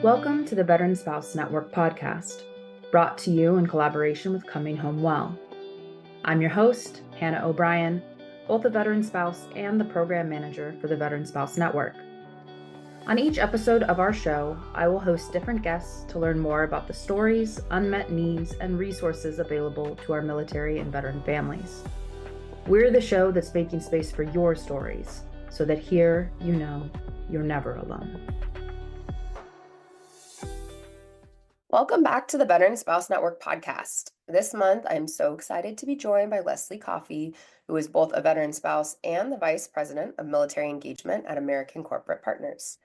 Welcome to the Veteran Spouse Network podcast, brought to you in collaboration with Coming Home Well. I'm your host, Hannah O'Brien, both a veteran spouse and the program manager for the Veteran Spouse Network. On each episode of our show, I will host different guests to learn more about the stories, unmet needs, and resources available to our military and veteran families. We're the show that's making space for your stories, so that here you know you're never alone. Welcome back to the Veteran Spouse Network podcast. This month, I'm so excited to be joined by Leslie Coffey, who is both a veteran spouse and the Vice President of Military Engagement at American Corporate Partners.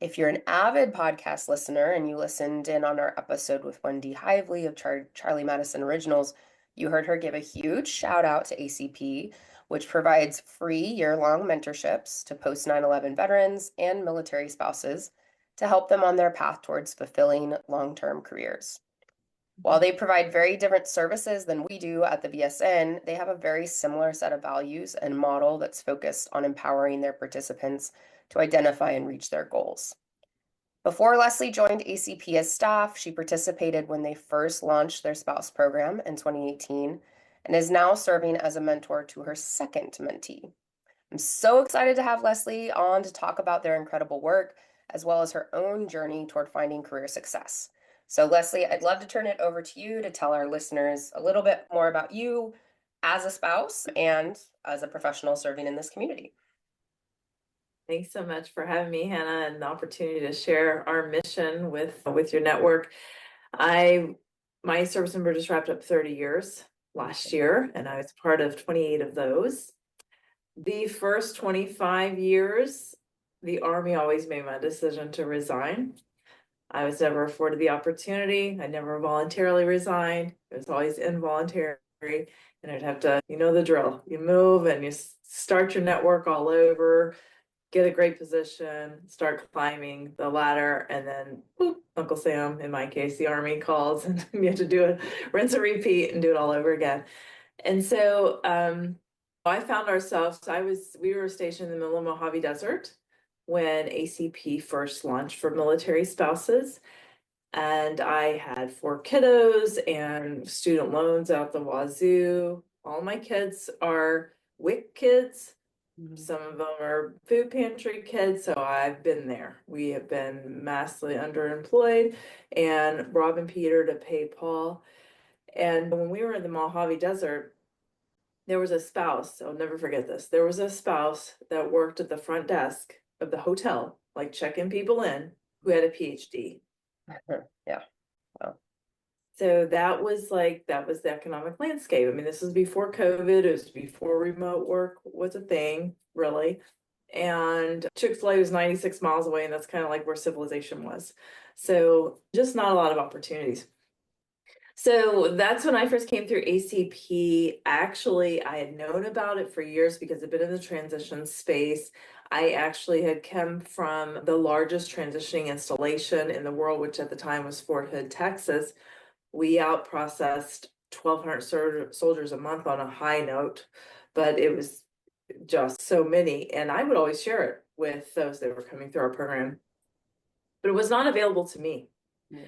If you're an avid podcast listener and you listened in on our episode with Wendy Hively of Charlie Madison Originals, you heard her give a huge shout out to ACP, which provides free year-long mentorships to post 9/11 veterans and military spouses to help them on their path towards fulfilling long-term careers. While they provide very different services than we do at the VSN, they have a very similar set of values and model that's focused on empowering their participants to identify and reach their goals. Before Leslie joined ACP as staff, she participated when they first launched their spouse program in 2018 and is now serving as a mentor to her second mentee. I'm so excited to have Leslie on to talk about their incredible work, as well as her own journey toward finding career success. So Leslie, I'd love to turn it over to you to tell our listeners a little bit more about you as a spouse and as a professional serving in this community. Thanks so much for having me, Hannah, and the opportunity to share our mission with your network. My service member just wrapped up 30 years last year, and I was part of 28 of those. The first 25 years, the Army always made my decision to resign. I was never afforded the opportunity. I never voluntarily resigned. It was always involuntary. And I'd have to, you know the drill. You move and you start your network all over, get a great position, start climbing the ladder, and then boop, Uncle Sam, in my case, the Army calls, and you have to do it, rinse and repeat, and do it all over again. And so I found ourselves, we were stationed in the middle of Mojave Desert when ACP first launched for military spouses. And I had 4 kiddos and student loans out the wazoo. All my kids are WIC kids. Some of them are food pantry kids, so I've been there. We have been massively underemployed and robbing Peter to pay Paul. And when we were in the Mojave Desert, there was a spouse, I'll never forget this. There was a spouse that worked at the front desk of the hotel, like checking people in, who had a PhD. Yeah. Wow. So that was the economic landscape. I mean, this was before COVID, it was before remote work was a thing, really. And Chick-fil-A was 96 miles away, and that's kind of like where civilization was. So just not a lot of opportunities. So that's when I first came through ACP. Actually, I had known about it for years because I've been in the transition space. I actually had come from the largest transitioning installation in the world, which at the time was Fort Hood, Texas. We outprocessed 1,200 soldiers a month on a high note, but it was just so many. And I would always share it with those that were coming through our program, but it was not available to me. Yeah.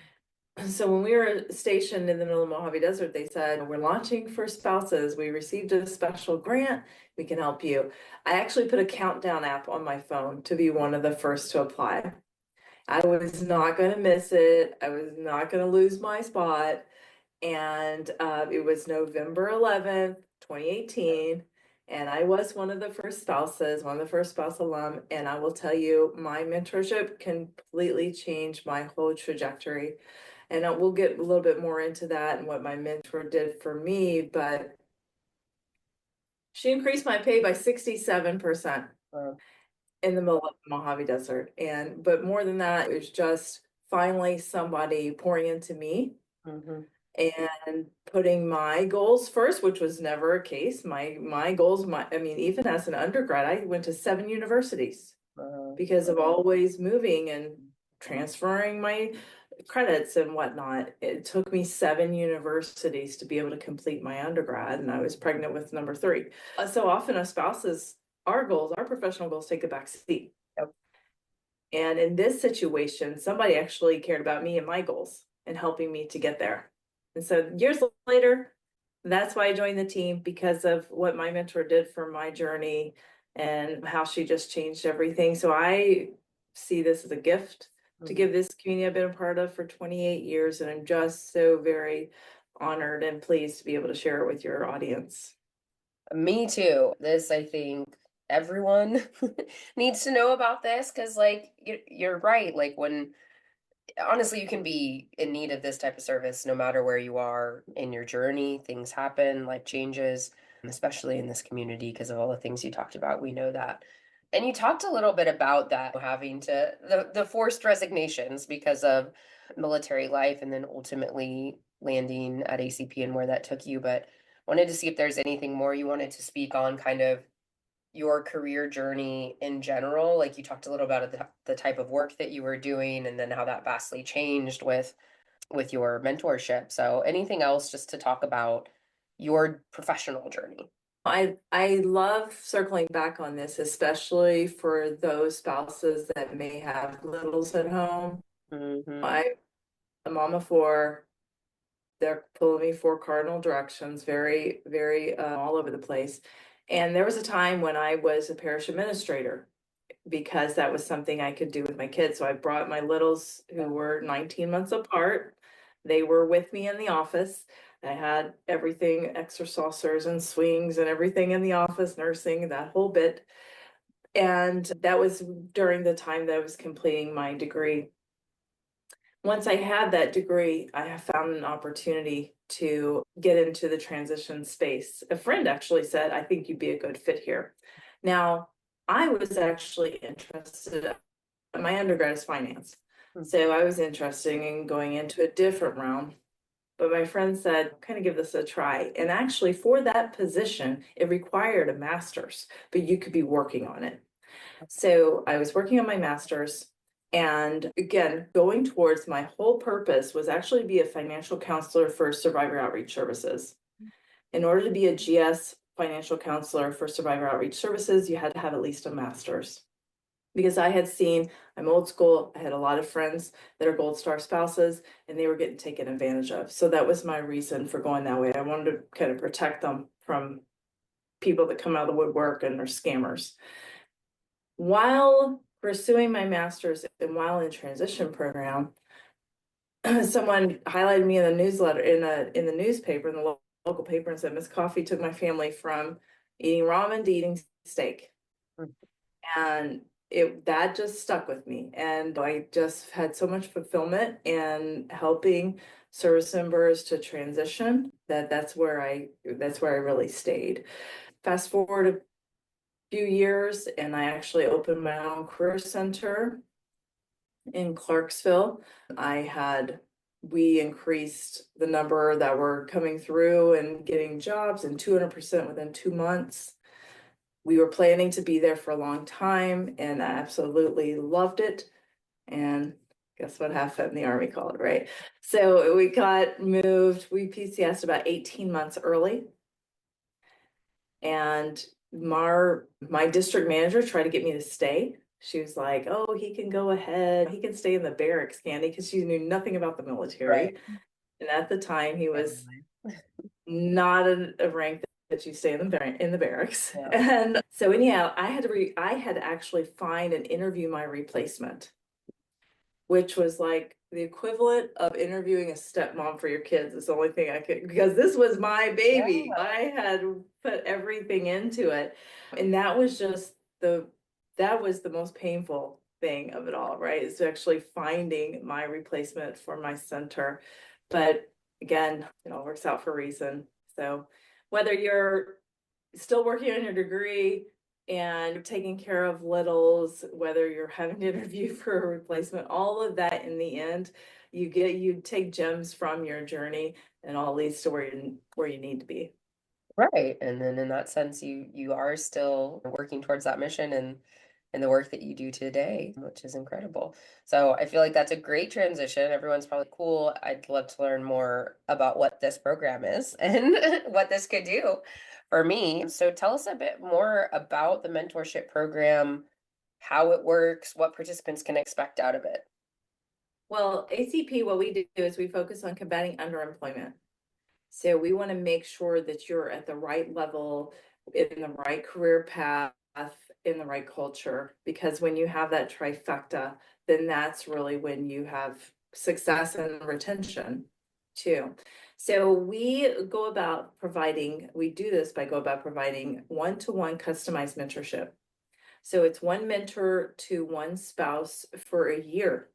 So when we were stationed in the middle of Mojave Desert, they said, we're launching for spouses. We received a special grant. We can help you. I actually put a countdown app on my phone to be one of the first to apply. I was not going to miss it. I was not going to lose my spot. And it was November 11th, 2018. And I was one of the first spouses, one of the first spouse alum. And I will tell you, my mentorship completely changed my whole trajectory. And we'll get a little bit more into that and what my mentor did for me, but she increased my pay by 67% in the middle of the Mojave Desert. But more than that, it was just finally somebody pouring into me and putting my goals first, which was never a case. My goals, even as an undergrad, I went to 7 universities because of always moving and transferring my credits and whatnot. It took me 7 universities to be able to complete my undergrad, and I was pregnant with number 3. So often as spouses, our professional goals take a back seat. Yep. And in this situation, somebody actually cared about me and my goals and helping me to get there. And so years later, that's why I joined the team, because of what my mentor did for my journey and how she just changed everything. So I see this as a gift to give this community I've been a part of for 28 years. And I'm just so very honored and pleased to be able to share it with your audience. Me too. This, I think everyone needs to know about this, because like you're right. Like when honestly, you can be in need of this type of service no matter where you are in your journey. Things happen, life changes, especially in this community because of all the things you talked about. We know that. And you talked a little bit about that, having to the forced resignations because of military life and then ultimately landing at ACP and where that took you. But wanted to see if there's anything more you wanted to speak on, kind of your career journey in general. Like you talked a little about the type of work that you were doing and then how that vastly changed with your mentorship. So anything else just to talk about your professional journey? I love circling back on this, especially for those spouses that may have littles at home. I'm a mom of four. They're pulling me four cardinal directions, very, very all over the place. And there was a time when I was a parish administrator because that was something I could do with my kids. So I brought my littles who were 19 months apart. They were with me in the office. I had everything, extra saucers and swings and everything in the office, nursing, that whole bit. And that was during the time that I was completing my degree. Once I had that degree, I have found an opportunity to get into the transition space. A friend actually said, I think you'd be a good fit here. Now, I was actually interested, my undergrad is finance. So I was interested in going into a different realm. But my friend said, kind of give this a try. And actually, for that position, it required a master's, but you could be working on it. So I was working on my master's. And again, going towards my whole purpose was actually to be a financial counselor for survivor outreach services. In order to be a GS financial counselor for survivor outreach services, you had to have at least a master's. Because I had seen, I'm old school, I had a lot of friends that are Gold Star spouses, and they were getting taken advantage of. So that was my reason for going that way. I wanted to kind of protect them from people that come out of the woodwork and are scammers. While pursuing my master's and while in the transition program, someone highlighted me in the newsletter, in the newspaper, in the local paper, and said, Miss Coffey took my family from eating ramen to eating steak. And that just stuck with me. And I just had so much fulfillment in helping service members to transition that's where I really stayed. Fast forward a few years, and I actually opened my own career center in Clarksville. We increased the number that were coming through and getting jobs, and 200% within 2 months. We were planning to be there for a long time, and I absolutely loved it. And guess what happened? The Army called, right? So we got moved. We PCS'd about 18 months early. And my district manager tried to get me to stay. She was like, oh, he can go ahead. He can stay in the barracks, Candy, because she knew nothing about the military. Right. And at the time, he was not a rank that you stay in the barracks. Yeah. And so anyhow, I had to actually find and interview my replacement, which was like the equivalent of interviewing a stepmom for your kids. Is the only thing I could, because this was my baby. Yeah. I had put everything into it. And that was the most painful thing of it all, right? Is actually finding my replacement for my center. But again, it all works out for a reason. So whether you're still working on your degree and taking care of littles, whether you're having to interview for a replacement, all of that in the end, you take gems from your journey, and all leads to where you need to be. Right. And then in that sense, you are still working towards that mission and the work that you do today, which is incredible. So I feel like that's a great transition. Everyone's probably cool. I'd love to learn more about what this program is and what this could do for me. So tell us a bit more about the mentorship program, how it works, what participants can expect out of it? Well, ACP, what we do is we focus on combating underemployment. So we want to make sure that you're at the right level, in the right career path, in the right culture, because when you have that trifecta, then that's really when you have success and retention too. So we do this by go about providing one-to-one customized mentorship. So it's one mentor to one spouse for a year.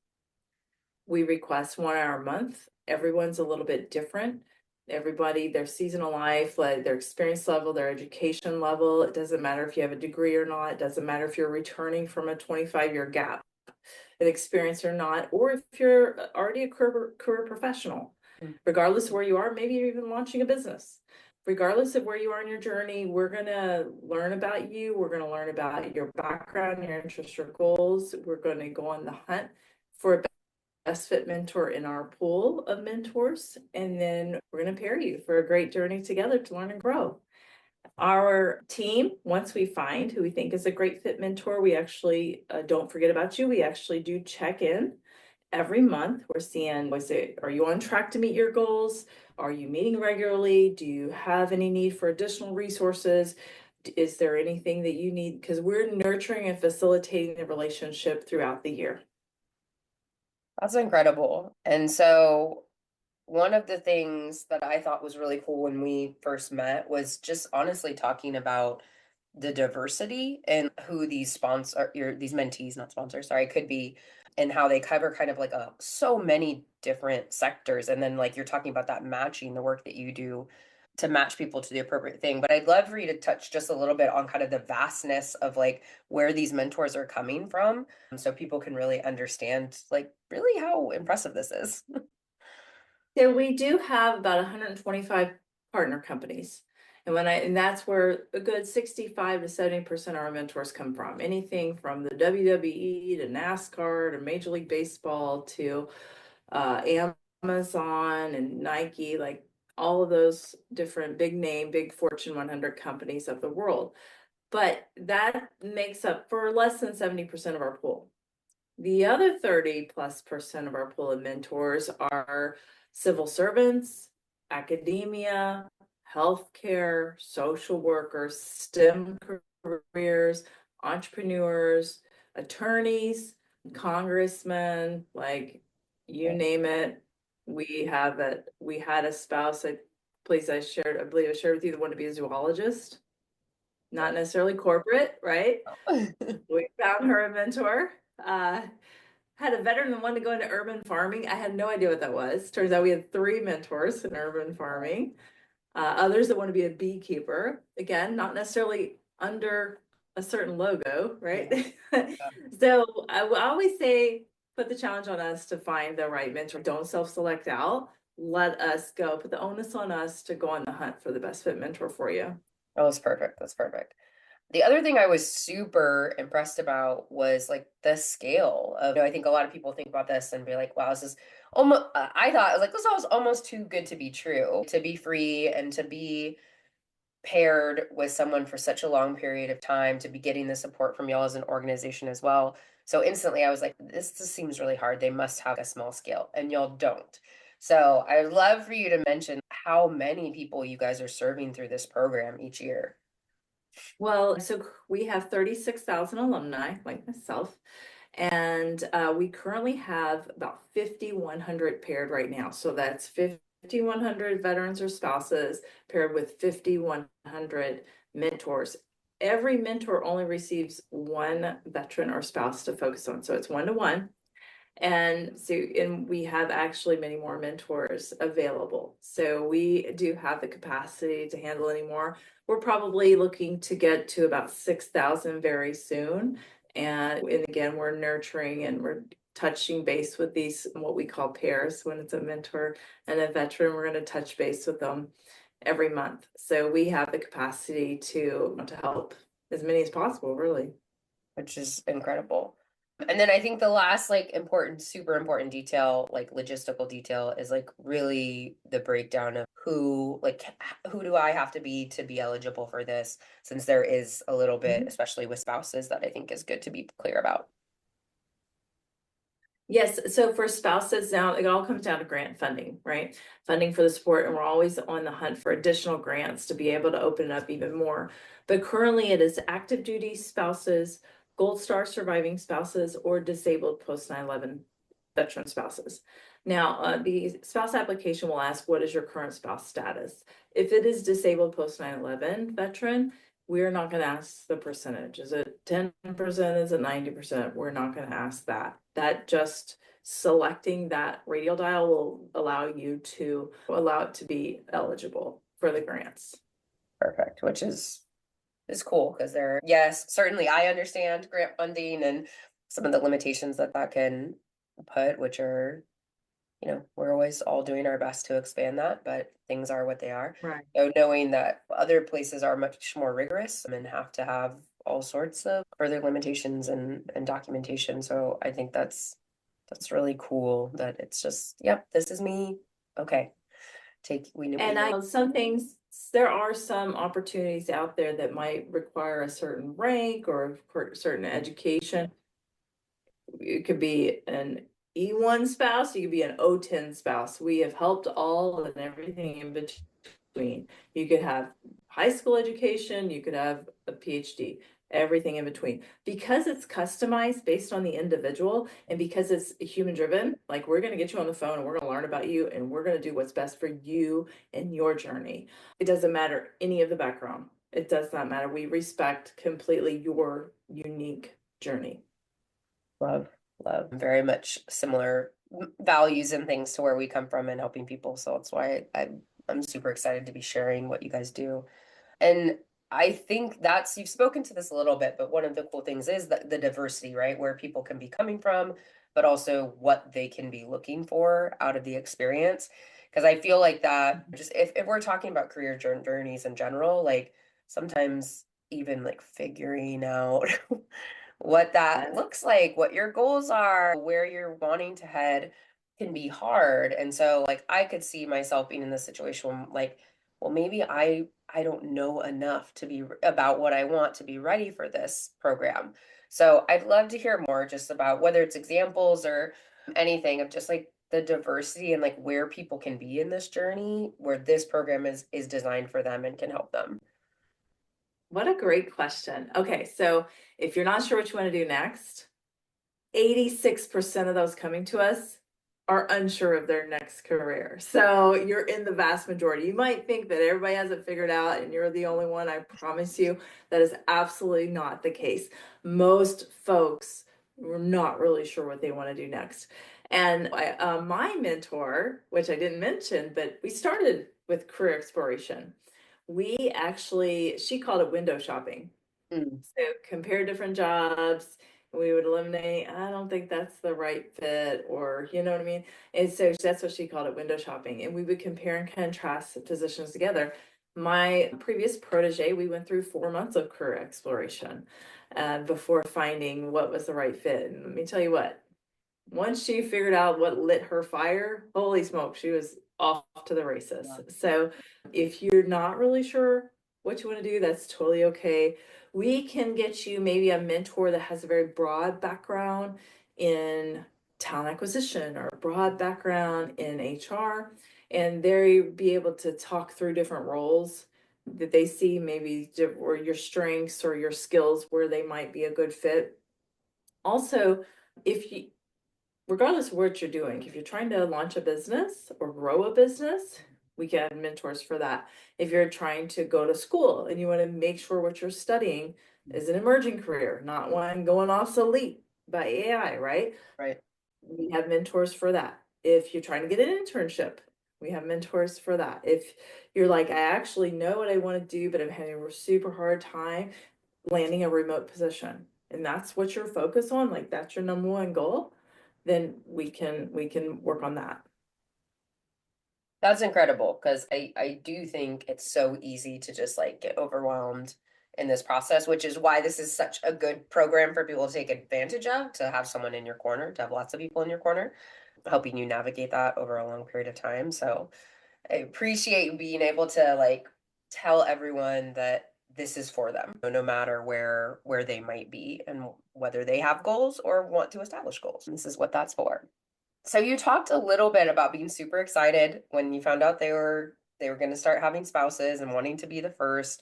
We request 1 hour a month. Everyone's a little bit different. Everybody, their seasonal life, like their experience level, their education level. It doesn't matter if you have a degree or not. It doesn't matter if you're returning from a 25-year gap in experience or not, or if you're already a career professional. Regardless of where you are, maybe you're even launching a business. Regardless of where you are in your journey, we're going to learn about you. We're going to learn about your background, your interests, your goals. We're going to go on the hunt for a best fit mentor in our pool of mentors. And then we're going to pair you for a great journey together to learn and grow. Our team, once we find who we think is a great fit mentor, we actually don't forget about you. We actually do check in every month. We're seeing, are you on track to meet your goals? Are you meeting regularly? Do you have any need for additional resources? Is there anything that you need? Because we're nurturing and facilitating the relationship throughout the year. That's incredible. And so one of the things that I thought was really cool when we first met was just honestly talking about the diversity and who these these mentees, not sponsors, sorry, could be, and how they cover kind of like so many different sectors. And then like you're talking about that matching, the work that you do to match people to the appropriate thing. But I'd love for you to touch just a little bit on kind of the vastness of like where these mentors are coming from, so people can really understand like really how impressive this is. So we do have about 125 partner companies. And that's where a good 65 to 70% of our mentors come from. Anything from the WWE to NASCAR to Major League Baseball to Amazon and Nike, like all of those different big Fortune 100 companies of the world. But that makes up for less than 70% of our pool. The other 30+% of our pool of mentors are civil servants, academia, healthcare, social workers, STEM careers, entrepreneurs, attorneys, congressmen, like you name it. We have it. We had a spouse, I believe I shared with you, that wanted to be a zoologist, not necessarily corporate, right? We found her a mentor. Had a veteran that wanted to go into urban farming. I had no idea what that was. Turns out we had 3 mentors in urban farming. Others that want to be a beekeeper. Again, not necessarily under a certain logo, right? So I will always say, put the challenge on us to find the right mentor. Don't self-select out. Let us go. Put the onus on us to go on the hunt for the best fit mentor for you. Oh, that's perfect. That's perfect. The other thing I was super impressed about was like the scale of, I think a lot of people think about this and be like, wow, this is almost, I thought like, this was almost too good to be true, to be free and to be paired with someone for such a long period of time, to be getting the support from y'all as an organization as well. So instantly I was like, this just seems really hard. They must have a small scale, and y'all don't. So I'd love for you to mention how many people you guys are serving through this program each year. Well, so we have 36,000 alumni, like myself, and we currently have about 5,100 paired right now. So that's 5,100 veterans or spouses paired with 5,100 mentors. Every mentor only receives 1 veteran or spouse to focus on. So it's 1-to-1. And we have actually many more mentors available. So we do have the capacity to handle any more. We're probably looking to get to about 6,000 very soon. And again, we're nurturing and we're touching base with these, what we call pairs. When it's a mentor and a veteran, we're going to touch base with them every month. So we have the capacity to help as many as possible, really. Which is incredible. And then I think the last like important, super important detail, like logistical detail, is like really the breakdown of who do I have to be eligible for this, since there is a little bit, especially with spouses, that I think is good to be clear about. Yes, so for spouses now, it all comes down to grant funding, right? Funding for the sport, and we're always on the hunt for additional grants to be able to open it up even more. But currently it is active duty spouses, Gold Star surviving spouses, or disabled post 9/11 veteran spouses. Now, the spouse application will ask, what is your current spouse status? If it is disabled post 9/11 veteran, we're not going to ask the percentage. Is it 10%? Is it 90%? We're not going to ask that. That just selecting that radial dial will allow it to be eligible for the grants. Perfect, which is cool, because yes, certainly I understand grant funding and some of the limitations that can put, which are, we're always all doing our best to expand that, but things are what they are. Right. So knowing that other places are much more rigorous and have to have all sorts of further limitations and documentation. So I think that's really cool that it's just, yep, this is me. Okay. Some things, there are some opportunities out there that might require a certain rank or a certain education. It could be an E1 spouse, you could be an O10 spouse. We have helped all and everything in between. You could have high school education, you could have a PhD, everything in between. Because it's customized based on the individual, and because it's human driven, like we're going to get you on the phone and we're going to learn about you and we're going to do what's best for you and your journey. It doesn't matter any of the background. It does not matter. We respect completely your unique journey. Love very much similar values and things to where we come from and helping people. So that's why I'm super excited to be sharing what you guys do. And I think you've spoken to this a little bit, but one of the cool things is the diversity, right? Where people can be coming from, but also what they can be looking for out of the experience. Because I feel like that, just if we're talking about career journeys in general, like sometimes even like figuring out what that looks like, what your goals are, where you're wanting to head can be hard. And so like I could see myself being in this situation like, well, maybe I don't know enough to be about what I want to be ready for this program. So I'd love to hear more just about whether it's examples or anything of just like the diversity and like where people can be in this journey, where this program is designed for them and can help them. What a great question. Okay, so if you're not sure what you want to do next, 86% of those coming to us are unsure of their next career. So you're in the vast majority. You might think that everybody has it figured out and you're the only one. I promise you that is absolutely not the case. Most folks were not really sure what they want to do next. And my mentor, which I didn't mention, but we started with career exploration. She called it window shopping. So compare different jobs. We would eliminate, I don't think that's the right fit, or you know what I mean? And so that's what she called it, window shopping. And we would compare and contrast positions together. My previous protege, we went through 4 months of career exploration before finding what was the right fit. And let me tell you what, once she figured out what lit her fire, holy smoke, she was off to the races. Yeah. So if you're not really sure what you want to do, that's totally okay. We can get you maybe a mentor that has a very broad background in talent acquisition or a broad background in HR, and they be able to talk through different roles that they see maybe or your strengths or your skills where they might be a good fit. Also, regardless of what you're doing, if you're trying to launch a business or grow a business, we can have mentors for that. If you're trying to go to school and you want to make sure what you're studying is an emerging career, not one going obsolete by AI, right? Right. We have mentors for that. If you're trying to get an internship, we have mentors for that. If you're like, I actually know what I want to do, but I'm having a super hard time landing a remote position, and that's what you're focused on, like that's your number one goal, then we can work on that. That's incredible, because I do think it's so easy to just like get overwhelmed in this process, which is why this is such a good program for people to take advantage of, to have someone in your corner, to have lots of people in your corner, helping you navigate that over a long period of time. So I appreciate being able to like tell everyone that this is for them, no matter where they might be and whether they have goals or want to establish goals. This is what that's for. So you talked a little bit about being super excited when you found out they were going to start having spouses and wanting to be the first.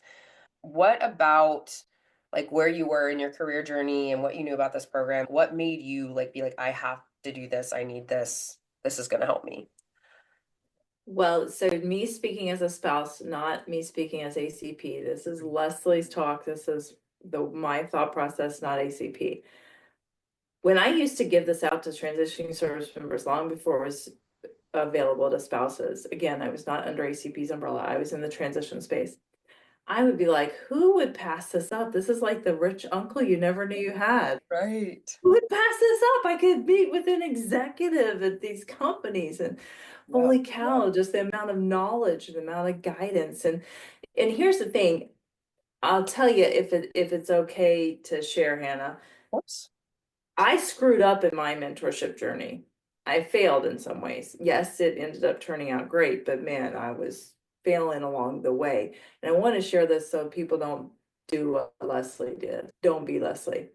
What about like where you were in your career journey and what you knew about this program? What made you like be like, I have to do this, I need this, this is going to help me? Well, so me speaking as a spouse, not me speaking as ACP. This is Leslie's talk. This is my thought process, not ACP. When I used to give this out to transitioning service members long before it was available to spouses, again, I was not under ACP's umbrella. I was in the transition space. I would be like, who would pass this up? This is like the rich uncle you never knew you had. Right. Who would pass this up? I could meet with an executive at these companies, and holy cow, just the amount of knowledge, the amount of guidance. And here's the thing, I'll tell you if it's okay to share, Hannah. Of course. I screwed up in my mentorship journey. I failed in some ways. Yes, it ended up turning out great, but man, I was failing along the way. And I want to share this so people don't do what Leslie did. Don't be Leslie.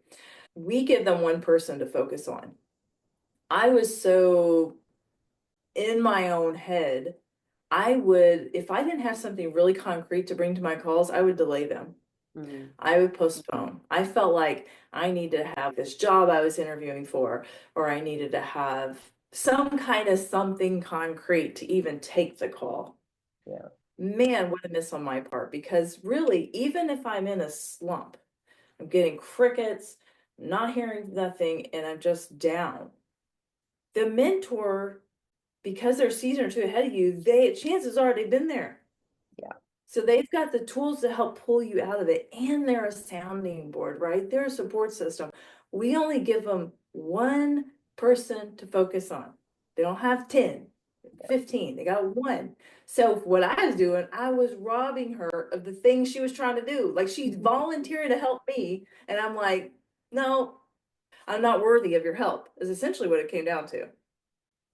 We give them one person to focus on. I was so in my own head. I would, if I didn't have something really concrete to bring to my calls, I would delay them. I would postpone. I felt like I need to have this job I was interviewing for, or I needed to have some kind of something concrete to even take the call. Yeah. Man, what a miss on my part, because really, even if I'm in a slump, I'm getting crickets, not hearing nothing, and I'm just down. The mentor, because they're a season or two ahead of you, chances are they've been there. Yeah. So they've got the tools to help pull you out of it, and they're a sounding board, right? They're a support system. We only give them one person to focus on. They don't have 10, 15, they got one. So what I was doing, I was robbing her of the things she was trying to do. Like, she's volunteering to help me, and I'm like, no, I'm not worthy of your help, is essentially what it came down to.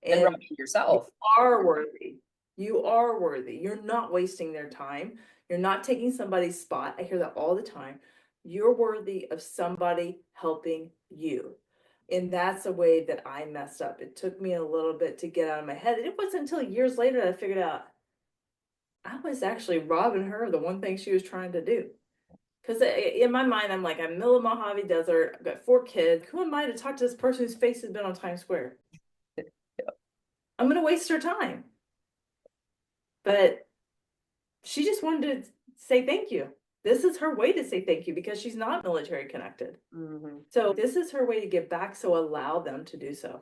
And robbing yourself. You are worthy. You are worthy. You're not wasting their time. You're not taking somebody's spot. I hear that all the time. You're worthy of somebody helping you. And that's a way that I messed up. It took me a little bit to get out of my head. And it wasn't until years later that I figured out I was actually robbing her of the one thing she was trying to do. Because in my mind, I'm like, I'm in the middle of Mojave Desert. I've got 4 kids. Who am I to talk to this person whose face has been on Times Square? I'm going to waste her time. But she just wanted to say thank you. This is her way to say thank you because she's not military connected. So this is her way to give back. So allow them to do so.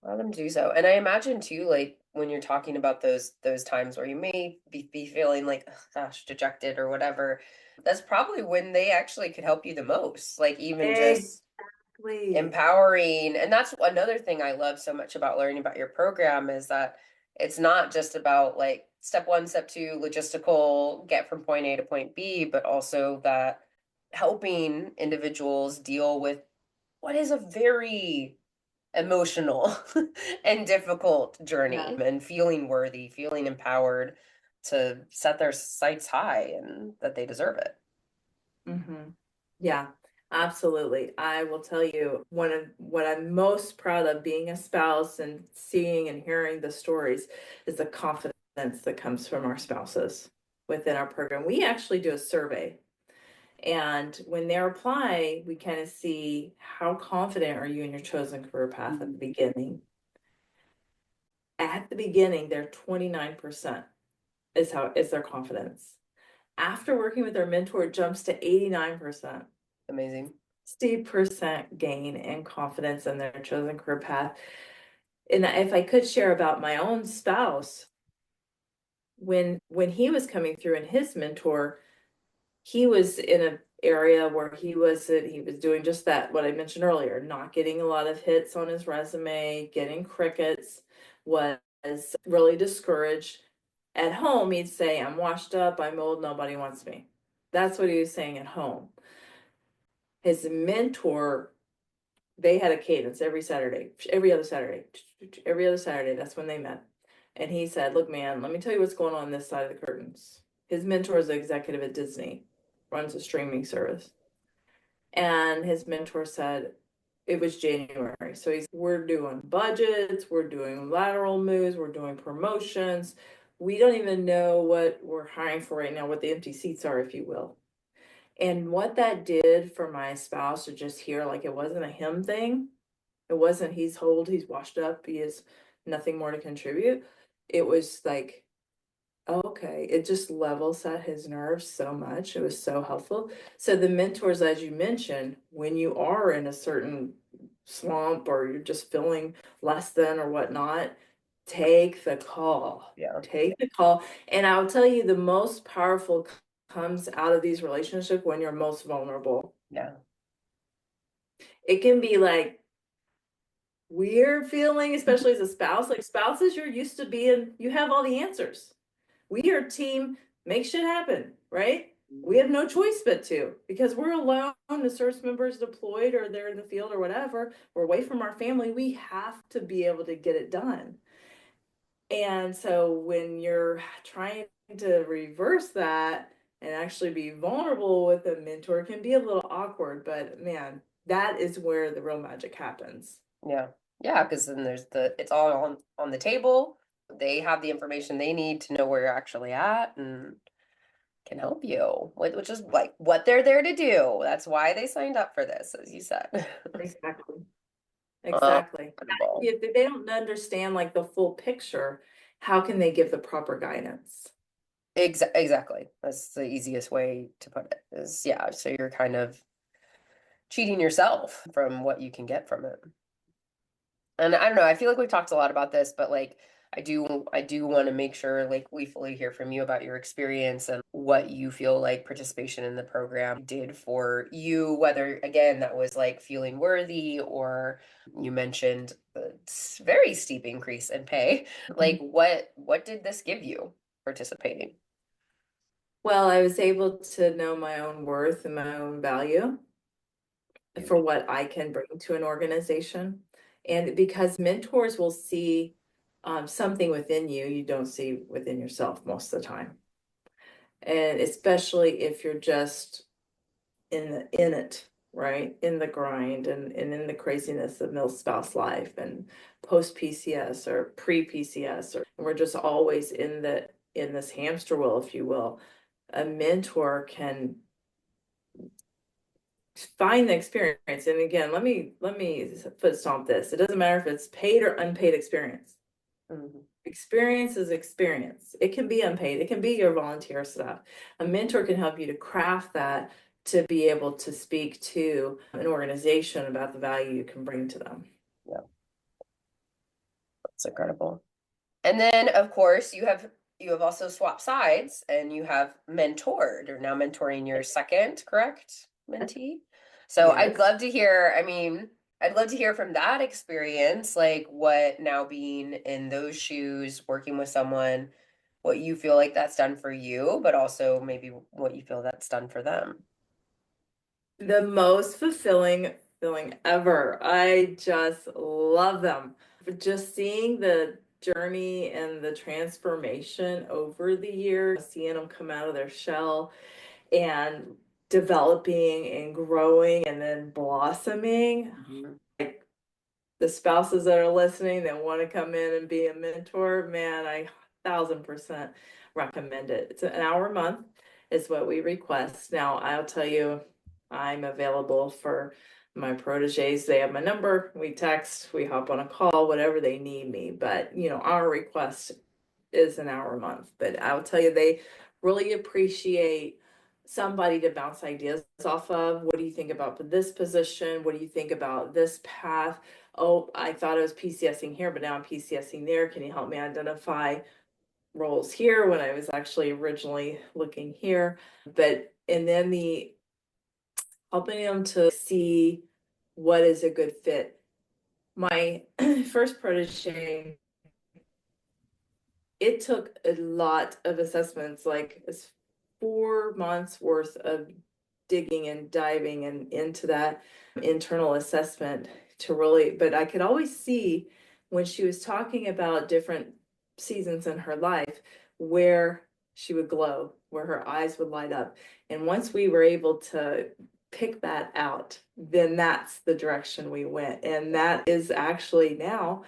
Allow them to do so. And I imagine too, like when you're talking about those times where you may be feeling like, oh, gosh, dejected or whatever, that's probably when they actually could help you the most. Like even just empowering. And that's another thing I love so much about learning about your program, is that it's not just about like step 1, step 2, logistical, get from point A to point B, but also that helping individuals deal with what is a very emotional and difficult journey, and feeling worthy, feeling empowered to set their sights high and that they deserve it. Yeah, absolutely. I will tell you, one of what I'm most proud of being a spouse and seeing and hearing the stories is the confidence that comes from our spouses within our program. We actually do a survey. And when they apply, we kind of see how confident are you in your chosen career path at the beginning. At the beginning, they're 29% is their confidence. After working with their mentor, it jumps to 89%. Amazing. 60% gain in confidence in their chosen career path. And if I could share about my own spouse, when he was coming through and his mentor, he was in an area where he was doing just that, what I mentioned earlier, not getting a lot of hits on his resume, getting crickets, was really discouraged. At home, he'd say, I'm washed up, I'm old, nobody wants me. That's what he was saying at home. His mentor, they had a cadence every Saturday, every other Saturday, that's when they met. And he said, look, man, let me tell you what's going on this side of the curtains. His mentor is an executive at Disney, runs a streaming service. And his mentor said, it was January. So we're doing budgets, we're doing lateral moves, we're doing promotions. We don't even know what we're hiring for right now, what the empty seats are, if you will. And what that did for my spouse to just hear, like, it wasn't a him thing. It wasn't he's old, he's washed up, he has nothing more to contribute. It was like, okay, it just level set his nerves so much. It was so helpful. So the mentors, as you mentioned, when you are in a certain slump or you're just feeling less than or whatnot, take the call. Yeah. Take the call. And I'll tell you, the most powerful comes out of these relationships when you're most vulnerable. Yeah. It can be like weird feeling, especially as a spouse. Like spouses, you're used to being, you have all the answers. We are team, make shit happen, right? We have no choice but to, because we're alone, the service members deployed or they're in the field or whatever, we're away from our family, we have to be able to get it done. And so when you're trying to reverse that and actually be vulnerable with a mentor, it can be a little awkward, but man, that is where the real magic happens. Yeah. Yeah, because then it's all on the table. They have the information they need to know where you're actually at and can help you, which is like what they're there to do. That's why they signed up for this, as you said. Exactly. Exactly. Incredible. If they don't understand like the full picture, how can they give the proper guidance? Exactly. That's the easiest way to put it is, yeah, so you're kind of cheating yourself from what you can get from it. And I don't know, I feel like we've talked a lot about this, but like I do want to make sure like we fully hear from you about your experience and what you feel like participation in the program did for you, whether again that was like feeling worthy or you mentioned the very steep increase in pay. Like what did this give you participating? Well, I was able to know my own worth and my own value for what I can bring to an organization. And because mentors will see something within you you don't see within yourself most of the time. And especially if you're just in it, right? In the grind and in the craziness of middle spouse life and post PCS or pre PCS, or we're just always in this hamster wheel, if you will. A mentor can find the experience. And again, let me foot stomp this. It doesn't matter if it's paid or unpaid experience. Mhm. Experience is experience. It can be unpaid. It can be your volunteer stuff. A mentor can help you to craft that to be able to speak to an organization about the value you can bring to them. Yeah, that's incredible. And then of course you have also swapped sides and you have mentored or now mentoring your second, correct, mentee. So Yes. I'd love to hear from that experience, like what now being in those shoes, working with someone, what you feel like that's done for you, but also maybe what you feel that's done for them. The most fulfilling feeling ever. I just love them. Just seeing the journey and the transformation over the years, seeing them come out of their shell and developing and growing and then blossoming. Like the spouses that are listening that want to come in and be a mentor, man, I 1000% recommend it. It's an hour a month is what we request. Now, I'll tell you, I'm available for my proteges. They have my number. We text, we hop on a call, whatever they need me. But, our request is an hour a month. But I'll tell you, they really appreciate somebody to bounce ideas off of. What do you think about this position? What do you think about this path? Oh, I thought I was PCSing here, but now I'm PCSing there. Can you help me identify roles here when I was actually originally looking here? And then the helping them to see what is a good fit. My first protege, it took a lot of assessments, like 4 months worth of digging and diving and into that internal assessment to really, but I could always see when she was talking about different seasons in her life where she would glow, where her eyes would light up. And once we were able to pick that out, then that's the direction we went. And that is actually now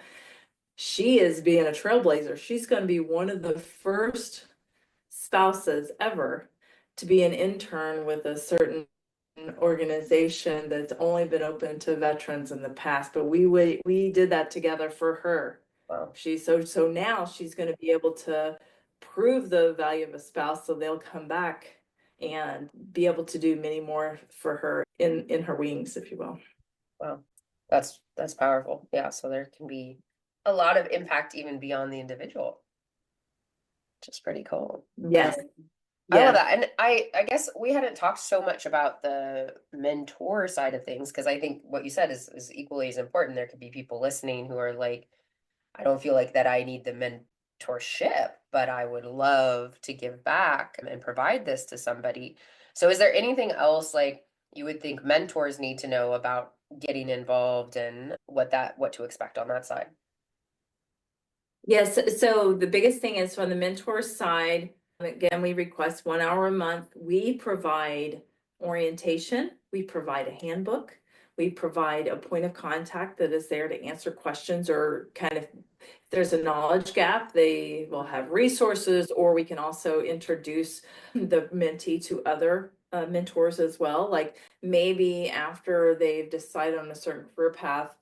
she is being a trailblazer. She's going to be one of the first spouses ever to be an intern with a certain organization that's only been open to veterans in the past, but we did that together for her. Wow. So now she's going to be able to prove the value of a spouse, so they'll come back and be able to do many more for her in her wings, if you will. Wow. That's powerful. Yeah, so there can be a lot of impact even beyond the individual, which is pretty cool. Yes. I love that. And I guess we hadn't talked so much about the mentor side of things, because I think what you said is equally as important. There could be people listening who are like, I don't feel like that I need the mentorship, but I would love to give back and provide this to somebody. So is there anything else like you would think mentors need to know about getting involved and what to expect on that side? Yes, so the biggest thing is from the mentor side, again, we request 1 hour a month. We provide orientation, we provide a handbook, we provide a point of contact that is there to answer questions, or kind of if there's a knowledge gap, they will have resources, or we can also introduce the mentee to other mentors as well. Like maybe after they've decided on a certain career path,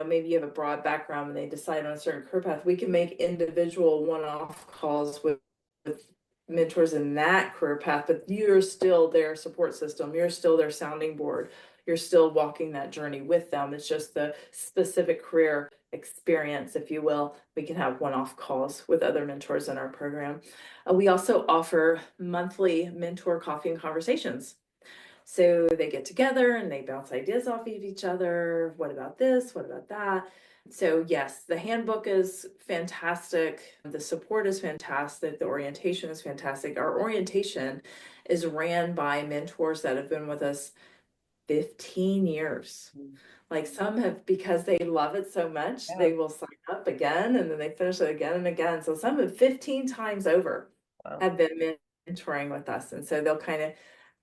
maybe you have a broad background and they decide on a certain career path, we can make individual one-off calls with mentors in that career path, but you're still their support system, you're still their sounding board, you're still walking that journey with them. It's just the specific career experience, if you will. We can have one-off calls with other mentors in our program. We also offer monthly mentor coffee and conversations. So they get together and they bounce ideas off of each other. What about this? What about that? So yes, the handbook is fantastic. The support is fantastic. The orientation is fantastic. Our orientation is ran by mentors that have been with us 15 years. Like some have, because they love it so much, they will sign up again and then they finish it again and again. So some have 15 times over have been mentoring with us. And so they'll kind of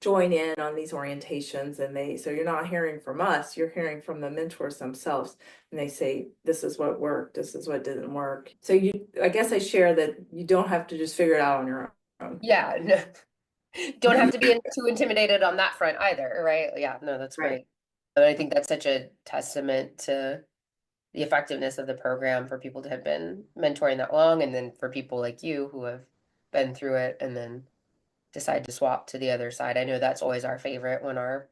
join in on these orientations, and so you're not hearing from us, you're hearing from the mentors themselves, and they say, this is what worked, this is what didn't work. So I guess I share that you don't have to just figure it out on your own. Yeah, no. Don't have to be too intimidated on that front either, right? Yeah, no, that's great. Right. And I think that's such a testament to the effectiveness of the program for people to have been mentoring that long, and then for people like you who have been through it and then decide to swap to the other side. I know that's always our favorite when our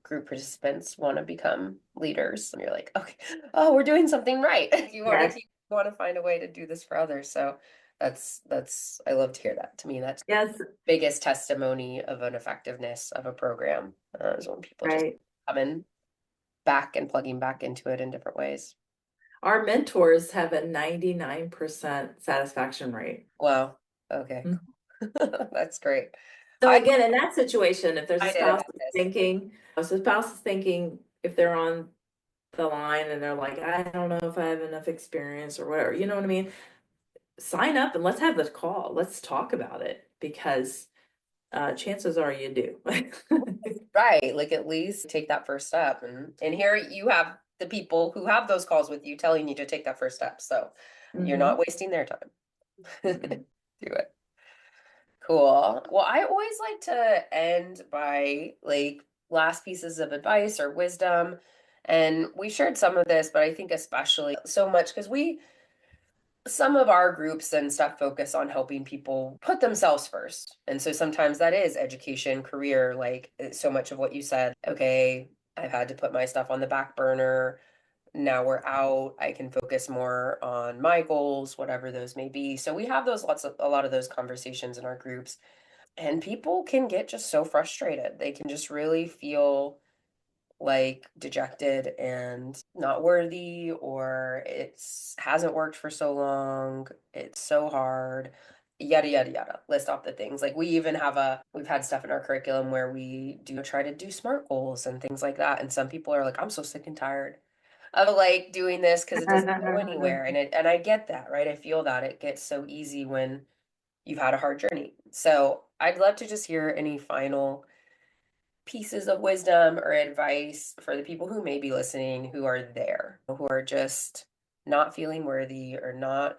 group participants want to become leaders. And you're like, okay, oh, we're doing something right. You want to find a way to do this for others. So that's I love to hear that. To me, that's the biggest testimony of an effectiveness of a program is when people just coming back and plugging back into it in different ways. Our mentors have a 99% satisfaction rate. Wow. Okay. That's great. So again, in that situation, if there's a spouse thinking, if they're on the line and they're like, I don't know if I have enough experience or whatever, you know what I mean? Sign up and let's have this call. Let's talk about it, because chances are you do. Right. Like at least take that first step. And here you have the people who have those calls with you telling you to take that first step. So you're not wasting their time. Do it. Cool. Well, I always like to end by like last pieces of advice or wisdom. And we shared some of this, but I think especially so much because some of our groups and stuff focus on helping people put themselves first. And so sometimes that is education, career, like so much of what you said. Okay, I've had to put my stuff on the back burner. Now we're out. I can focus more on my goals, whatever those may be. So we have a lot of those conversations in our groups. And people can get just so frustrated. They can just really feel like dejected and not worthy, or hasn't worked for so long. It's so hard. yada, yada, yada. List off the things. Like we've had stuff in our curriculum where we do try to do SMART goals and things like that. And some people are like, I'm so sick and tired of like doing this because it doesn't go anywhere. And I get that, right? I feel that it gets so easy when you've had a hard journey. So I'd love to just hear any final pieces of wisdom or advice for the people who may be listening who are there, who are just not feeling worthy or not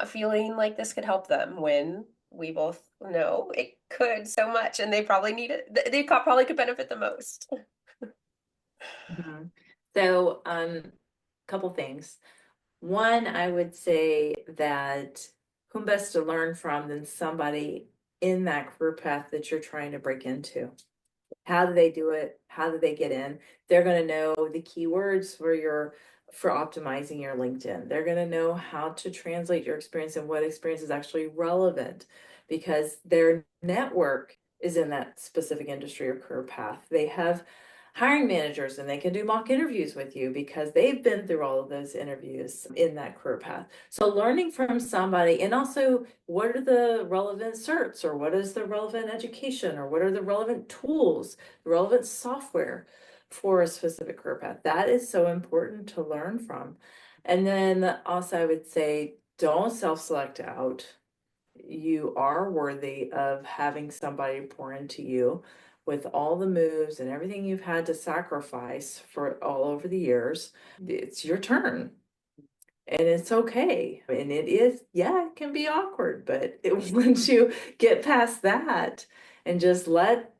feeling like this could help them when we both know it could so much and they probably need it. They probably could benefit the most. Mhm. So, couple things. One, I would say that whom best to learn from than somebody in that career path that you're trying to break into. How do they do it? How do they get in? They're going to know the keywords for optimizing your LinkedIn. They're going to know how to translate your experience and what experience is actually relevant because their network is in that specific industry or career path. They have hiring managers and they can do mock interviews with you because they've been through all of those interviews in that career path. So learning from somebody, and also what are the relevant certs, or what is the relevant education, or what are the relevant tools, the relevant software for a specific career path. That is so important to learn from. And then also I would say don't self-select out. You are worthy of having somebody pour into you with all the moves and everything you've had to sacrifice for all over the years. It's your turn. And it's okay. And it is, yeah, it can be awkward, but once you get past that and just let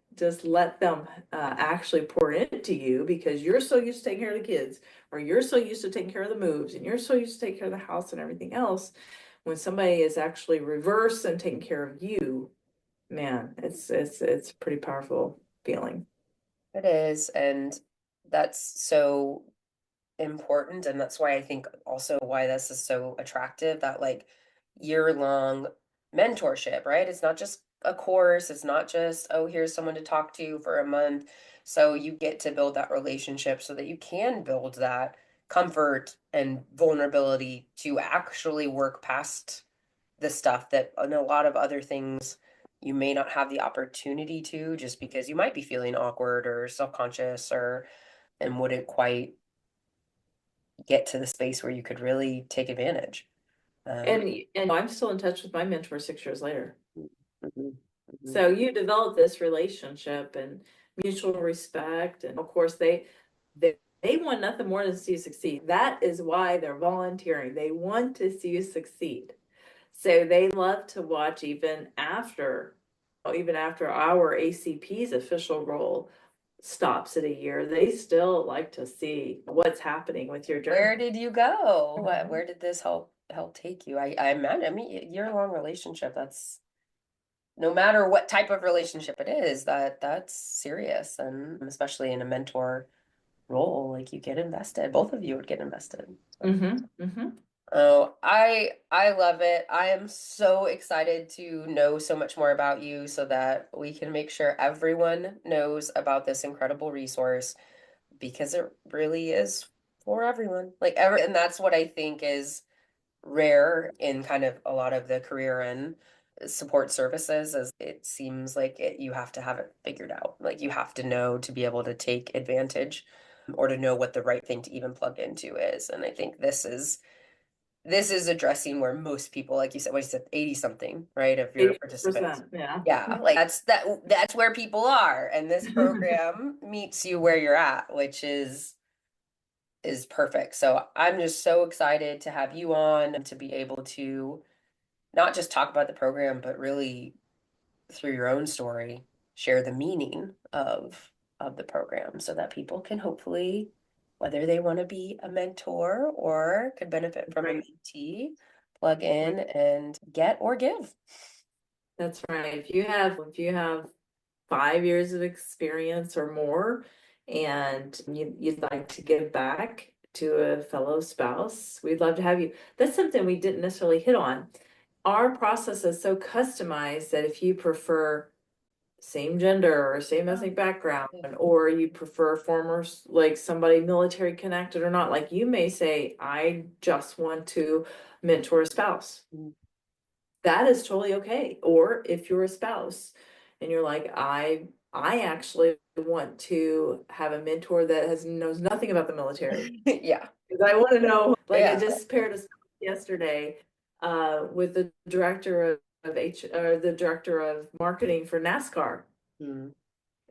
them actually pour into you because you're so used to taking care of the kids, or you're so used to taking care of the moves, and you're so used to taking care of the house and everything else. When somebody is actually reverse and taking care of you, man, it's a pretty powerful feeling. It is, and that's so important, and that's why I think also why this is so attractive, that like year-long mentorship, right? It's not just a course, it's not just, oh, here's someone to talk to for a month. So you get to build that relationship so that you can build that comfort and vulnerability to actually work past the stuff that in a lot of other things you may not have the opportunity to, just because you might be feeling awkward or self-conscious or and wouldn't quite get to the space where you could really take advantage. And I'm still in touch with my mentor 6 years later. Mhm, mhm. So you develop this relationship and mutual respect, and of course they want nothing more than to see you succeed. That is why they're volunteering. They want to see you succeed. So they love to watch even after our ACP's official role stops at a year. They still like to see what's happening with your journey. Where did you go? Where did this help take you? I imagine, I mean, year-long relationship, that's no matter what type of relationship it is, that's serious, and especially in a mentor role, like you get invested. Both of you would get invested. Mm-hmm. Mm-hmm. Oh, I love it. I am so excited to know so much more about you so that we can make sure everyone knows about this incredible resource, because it really is for everyone. And that's what I think is rare in kind of a lot of the career and support services, is it seems like you have to have it figured out. Like you have to know to be able to take advantage or to know what the right thing to even plug into is. And I think this is addressing where most people, like you said, what you said, 80 something, right, of your participants. 80%, yeah. Yeah, like that's where people are. And this program meets you where you're at, which is perfect. So I'm just so excited to have you on and to be able to not just talk about the program, but really through your own story, share the meaning of the program so that people can hopefully, whether they want to be a mentor or could benefit from a Right. mentee, plug in and get or give. That's right. If you have 5 years of experience or more, and you'd like to give back to a fellow spouse, we'd love to have you. That's something we didn't necessarily hit on. Our process is so customized that if you prefer same gender or same ethnic background, or you prefer former, like somebody military connected or not, like you may say, I just want to mentor a spouse. that is totally okay. Or if you're a spouse and you're like, I actually want to have a mentor that knows nothing about the military. Yeah. Because I want to know, like I Yeah. just paired a spouse yesterday with the director the director of marketing for NASCAR. Mm.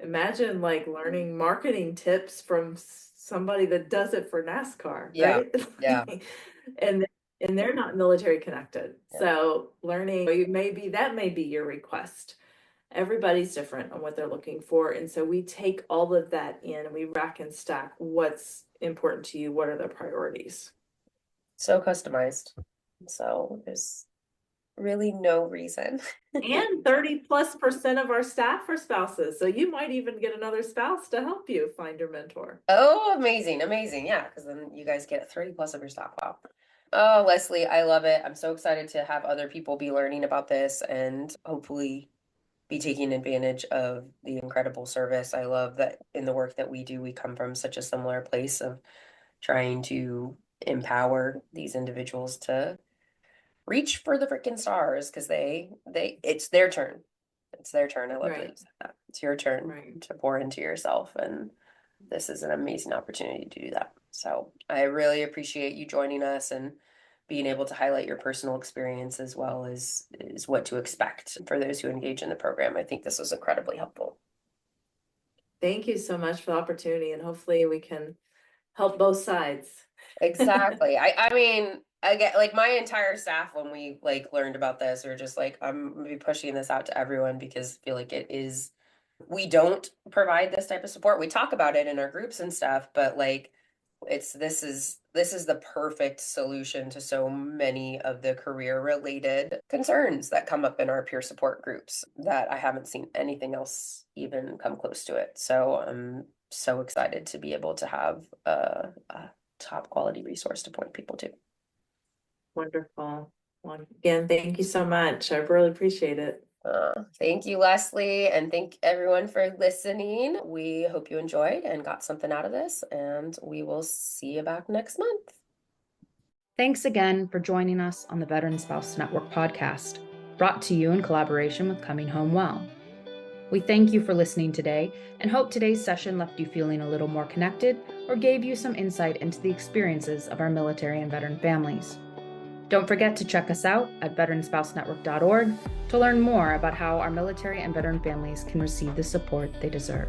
Imagine like learning marketing tips from somebody that does it for NASCAR, Yeah. right? Yeah. and they're not military connected. Yeah. So learning that may be your request. Everybody's different on what they're looking for. And so we take all of that in and we rack and stack what's important to you, what are the priorities. So customized. So there's really no reason. And 30+% of our staff are spouses. So you might even get another spouse to help you find your mentor. Oh, amazing. Amazing. Yeah. Because then you guys get 30+ of your staff. Wow. Oh, Leslie, I love it. I'm so excited to have other people be learning about this and hopefully be taking advantage of the incredible service. I love that in the work that we do, we come from such a similar place of trying to empower these individuals to reach for the freaking stars because it's their turn. It's their turn. I love that you said that. It's your turn to pour into yourself, and this is an amazing opportunity to do that. So I really appreciate you joining us and being able to highlight your personal experience as well as is what to expect for those who engage in the program. I think this was incredibly helpful. Thank you so much for the opportunity, and hopefully we can help both sides. Exactly. I mean, I get like my entire staff when we like learned about this are just like, I'm gonna be pushing this out to everyone because I feel like we don't provide this type of support. We talk about it in our groups and stuff, but like this is the perfect solution to so many of the career related concerns that come up in our peer support groups that I haven't seen anything else even come close to it. So I'm so excited to be able to have a top quality resource to point people to. Wonderful. Well, again, thank you so much. I really appreciate it. Thank you, Leslie, and thank everyone for listening. We hope you enjoyed and got something out of this, and we will see you back next month. Thanks again for joining us on the Veteran Spouse Network podcast, brought to you in collaboration with Coming Home Well. We thank you for listening today and hope today's session left you feeling a little more connected or gave you some insight into the experiences of our military and veteran families. Don't forget to check us out at veteranspousenetwork.org to learn more about how our military and veteran families can receive the support they deserve.